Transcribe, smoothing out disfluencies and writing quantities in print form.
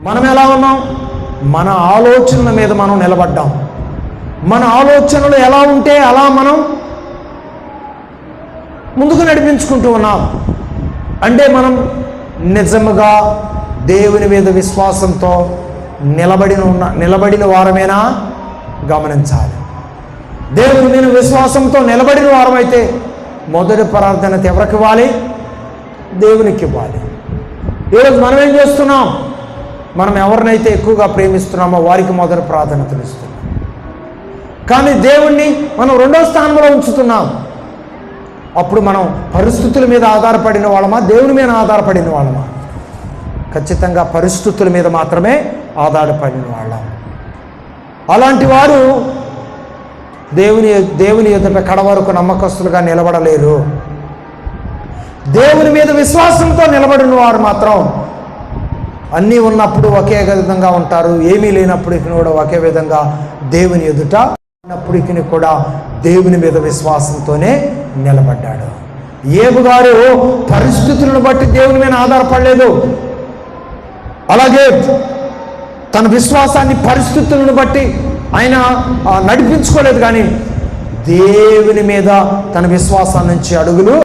మనం ఎలా ఉన్నాం? మన ఆలోచనల మీద మనం నిలబడ్డాం. మన ఆలోచనలు ఎలా ఉంటే అలా మనం ముందుకు నడిపించుకుంటూ ఉన్నాం. అంటే మనం నిజముగా దేవుని మీద విశ్వాసంతో నిలబడిన వారమేనా గమనించాలి. దేవుని మీద విశ్వాసంతో నిలబడిన వారమైతే మొదటి ప్రార్థన ఎవరికి ఇవ్వాలి? దేవునికి ఇవ్వాలి. ఈరోజు మనం ఏం చేస్తున్నాం? మనం ఎవరినైతే ఎక్కువగా ప్రేమిస్తున్నామో వారికి మొదటి ప్రాధాన్యతలు ఇస్తున్నాం. కానీ దేవుణ్ణి మనం రెండో స్థానంలో ఉంచుతున్నాం. అప్పుడు మనం పరిస్థితుల మీద ఆధారపడిన వాళ్ళమా, దేవుని మీద ఆధారపడిన వాళ్ళమా? ఖచ్చితంగా పరిస్థితుల మీద మాత్రమే ఆధారపడిన వాళ్ళం. అలాంటి వారు దేవుని ఎదుట కడవరకు నమ్మకస్తులుగా నిలబడలేరు. దేవుని మీద విశ్వాసంతో నిలబడిన వారు మాత్రం అన్నీ ఉన్నప్పుడు ఒకే విధంగా ఉంటారు, ఏమీ లేనప్పటికీ కూడా ఒకే విధంగా దేవుని ఎదుట ఉన్నప్పటికీ కూడా దేవుని మీద విశ్వాసంతోనే నిలబడ్డాడు. ఏబు గారు పరిస్థితులను బట్టి దేవుని మీద ఆధారపడలేదు. అలాగే తన విశ్వాసాన్ని పరిస్థితులను బట్టి ఆయన నడిపించుకోలేదు. కానీ దేవుని మీద తన విశ్వాసాన్ని నుంచి అడుగులు